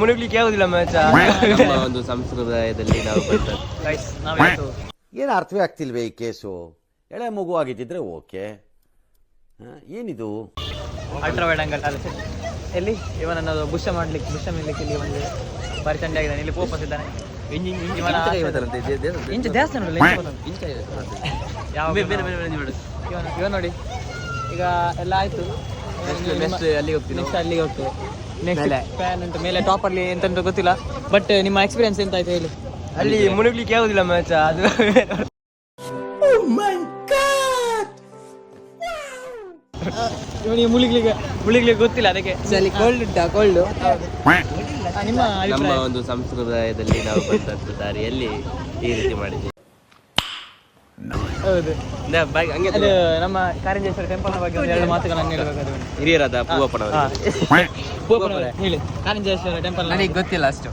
ಮುಳುಗ್ಲಿಕ್ಕೆ ಆಗುದಿಲ್ಲ ಒಂದು ಸಂಸ್ಕೃತದಲ್ಲಿ ನಾವು ಏನು ಅರ್ಥವೇ ಆಗ್ತಿಲ್ವೇ ಈ ಕೇಸು. ಎಳೆ ಮಗು ಆಗಿದ್ದಿದ್ರೆ ಓಕೆ, ಏನಿದು ಅಲ್ಟ್ರಾ ವೈಡ್ ಆಂಗಲ್ ಅಲ್ಲ ಎಲ್ಲಿ ಇವನ ಬುಷ ಮಾಡ್ಲಿಕ್ಕೆ ಇಲ್ಲಿ ಒಂದು ಬಾರಿ ಚಂಡಿ ಆಗಿದ್ದಾನೆ. ಇಲ್ಲಿ ಪೋಪಸ್ ಇದ್ದಾನೆ. ಇಂಚ ದೇವಸ್ಥಾನ ಇವನ್ ನೋಡಿ. ಈಗ ಎಲ್ಲ ಆಯ್ತು, ಅಲ್ಲಿಗೆ ಹೋಗ್ತೀವಿ. ನೆಕ್ಸ್ಟ್ ಅಲ್ಲಿಗೆ ಹೋಗ್ತೇವೆ. ನೆಕ್ಸ್ಟ್ ಫ್ಯಾನ್ ಉಂಟು ಮೇಲೆ ಟಾಪ್ ಅಲ್ಲಿ ಎಂತ ಗೊತ್ತಿಲ್ಲ. ಬಟ್ ನಿಮ್ಮ ಎಕ್ಸ್ಪೀರಿಯನ್ಸ್ ಎಂತ ಆಯ್ತು ಹೇಳಿ. ಅಲ್ಲಿ ಮುಳುಗ್ಲಿಕ್ಕೆ ಆಗುದಿಲ್ಲ ಮ್ಯಾಚ್ ಅದು. ಇವನಿಗೆ ಮುಳುಗ್ಲಿಕ್ಕೆ ಗೊತ್ತಿಲ್ಲ, ಅದಕ್ಕೆ ಕೋಲ್ಡ್ ಉಂಟಾ ಕೋಲ್ಡ್. ನಮ್ಮ ಒಂದು ಸಂಸ್ಕೃತದಲ್ಲಿ ನಾವು ಬಂದಂತ ದಾರಿಯಲ್ಲಿ ಈ ರೀತಿ ಮಾಡಿದ್ವಿ. ಹೌದು, ಅದು ನಮ್ಮ ಕಾರಂಜೇಶ್ವರ ಟೆಂಪಲ್ ಬಗ್ಗೆ ಎರಡು ಮಾತುಗಳನ್ನು ಹೇಳಬೇಕಾದ್ರೆ ಹಿರಿಯರಾದ ಪೂವಪ್ಪನವರೇ ಹೇಳಿ. ಕಾರಂಜೇಶ್ವರ ಟೆಂಪಲ್ ನನಗೆ ಗೊತ್ತಿಲ್ಲ ಅಷ್ಟು.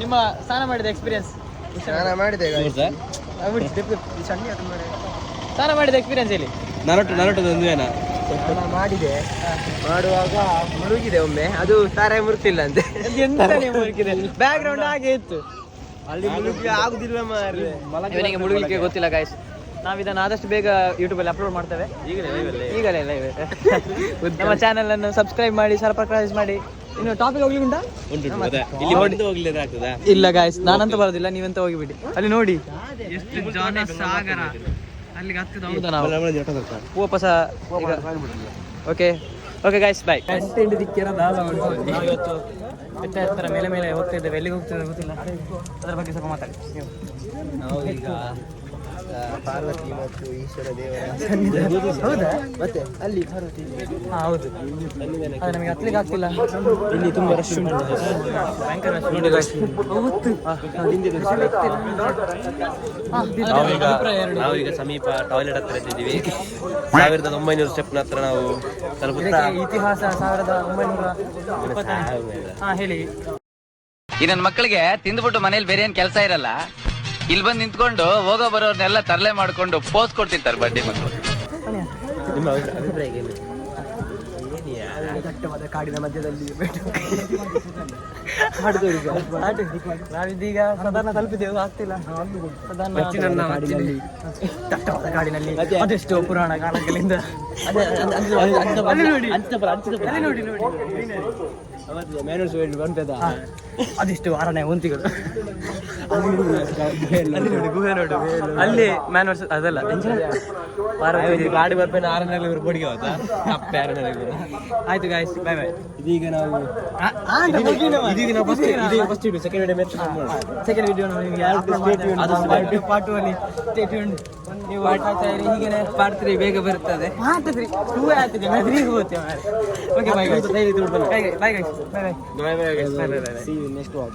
ನಿಮ್ಮ ಸ್ನಾನ ಮಾಡಿದ ಎಕ್ಸ್ಪೀರಿಯನ್ಸ್. ಸ್ನಾನ ಮಾಡಿದೆ ಸ್ನಾನ ಮಾಡಿದ ಎಕ್ಸ್ಪೀರಿಯನ್ಸ್ ಹೇಳಿ. ಸ್ನಾನ ಮಾಡಿದೆ, ಮಾಡುವಾಗ ಮುಳುಗಿದೆ ಒಮ್ಮೆ. ಅದು ತಾರೆ ಮುರುಕಿಲ್ಲ ಅಂತೆ. ಮುಳುಗಿದೆ, ಬ್ಯಾಕ್ ಗ್ರೌಂಡ್ ಹಾಗೆ ಇತ್ತು. ಅಲ್ಲಿ ಮುಳುಗಿ ಆಗುದಿಲ್ಲ ಮಾರ್ರೆ. ಇವನಿಗೆ ಮುಳುಗಲಿಕ್ಕೆ ಗೊತ್ತಿಲ್ಲ ಗಾಯ್ಸ್. ನಾವು ಇದನ್ನು ಆದಷ್ಟು ಬೇಗ ಯೂಟ್ಯೂಬಲ್ಲಿ ಅಪ್ಲೋಡ್ ಮಾಡ್ತೇವೆ. ಈಗಲೇ ಲೈವ್. ನಮ್ಮ ಚಾನಲ್ ಅನ್ನು ಸಬ್ಸ್ಕ್ರೈಬ್ ಮಾಡಿ, ಸಬ್ಸ್ಕ್ರೈಬ್ ಮಾಡಿ. ಇನ್ನು ಟಾಪಿಕ್ ಹೋಗ್ಲಿಕ್ಕೆ ಇಲ್ಲ ಗಾಯ್ಸ್, ನಾನಂತ ಬರೋದಿಲ್ಲ, ನೀವಂತ ಹೋಗಿಬಿಡಿ. ಅಲ್ಲಿ ನೋಡಿ ಎಷ್ಟು ಜನ ಸಾಗರ, ಅಲ್ಲಿಗೆ ಹತ್ತಿದ ನಾವು ವಾಪಸ. ಓಕೆ ಗಾಯ್ಸ್, ಬಾಯ್. ಇವತ್ತು ಎತ್ತರ ಮೇಲೆ ಹೋಗ್ತಾ ಇದ್ದೇವೆ. ಎಲ್ಲಿಗೆ ಹೋಗ್ತಿದ್ದೇವೆ ಗೊತ್ತಿಲ್ಲ, ಅದರ ಬಗ್ಗೆ ಸ್ವಲ್ಪ ಮಾತಾಡಿ ನೀವು. ನಾವು ಈಗ ಪಾರ್ವತಿ ಮತ್ತು ಈಶ್ವರ ದೇವರ. ಹೌದಾ? ಮತ್ತೆ ಅಲ್ಲಿ ಪಾರ್ವತಿ. ಹೌದು, ಅದು ನಮಗೆ ಹತ್ತಲಿಕ್ಕೆ ಆಗ್ತಿಲ್ಲ. ಇಲ್ಲಿ ತುಂಬಾ ರಶ್ ಉಂಟು, ಭಯಂಕರ ರಶ್. ನೋಡಿ ನಾವೀಗ ಸಮೀಪ ಟಾಯ್ಲೆಟ್ ಹತ್ರ ಇದ್ದೀವಿ. 1900 ಸ್ಟೆಪ್ ಹತ್ರ ನಾವು ಇತಿಹಾಸ 1920. ಹೇಳಿ. ಈ ನನ್ನ ಮಕ್ಕಳಿಗೆ ತಿಂದ್ಬಿಟ್ಟು ಮನೇಲಿ ಬೇರೆ ಏನ್ ಕೆಲಸ ಇರಲ್ಲ, ಇಲ್ಲಿ ಬಂದು ನಿಂತ್ಕೊಂಡು ಹೋಗೋ ಬರೋರ್ನೆಲ್ಲ ತರಲೆ ಮಾಡ್ಕೊಂಡು ಪೋಸ್ ಕೊಡ್ತಿರ್ತಾರೆ ಬಡ್ಡಿ ಮಕ್ಕಳು. ನಿಮ್ಮ ಅಭಿಪ್ರಾಯ ಏನು? ದಟ್ಟವಾದ ಕಾಡಿನ ಮಧ್ಯದಲ್ಲಿ ನಾವಿದೀಗ ಸಾಧಾರಣ ತಲುಪಿದೆವು, ಆಗ್ತಿಲ್ಲ. ದಟ್ಟವಾದ ಕಾಡಿನಲ್ಲಿ ಅದೆಷ್ಟೋ ಪುರಾಣ ಕಾಲಗಳಿಂದ ಅದೆಷ್ಟು ಅರಣ್ಯ ಹೊಂತಿಗಳು. ಗುಹೆ ನೋಡು, ಅಲ್ಲಿ ಮ್ಯಾನ್ವರ್ಸ್ ಅದಲ್ಲ. ಗಾಡಿ ಬರ್ಬೇನೆ ಆಯ್ತು ಗಾಯ್ಸ್, ಬೈ ಬೈ. ಇದೀಗ ನಾವು ಸೆಕೆಂಡ್ ವಿಡಿಯೋ ಪಾರ್ಟ್ 2 ಅಲ್ಲಿ ಸ್ಟೇ ಟ್ಯೂನ್ಡ್. ನೀವು ಮಾಡ್ತಾ ಇರಿ, ಹೀಗೇನೆ ಪಾರ್ಟ್ 3 ಬೇಗ ಬರ್ತದೆ. ಪಾರ್ಟ್ 3 2 ಆಗ್ತಿದೆ, ನಾನು 3 ಹೋಗ್ತೇವೆ. Okay, bye guys, bye guys, bye bye. Bye bye guys. See you next vlog.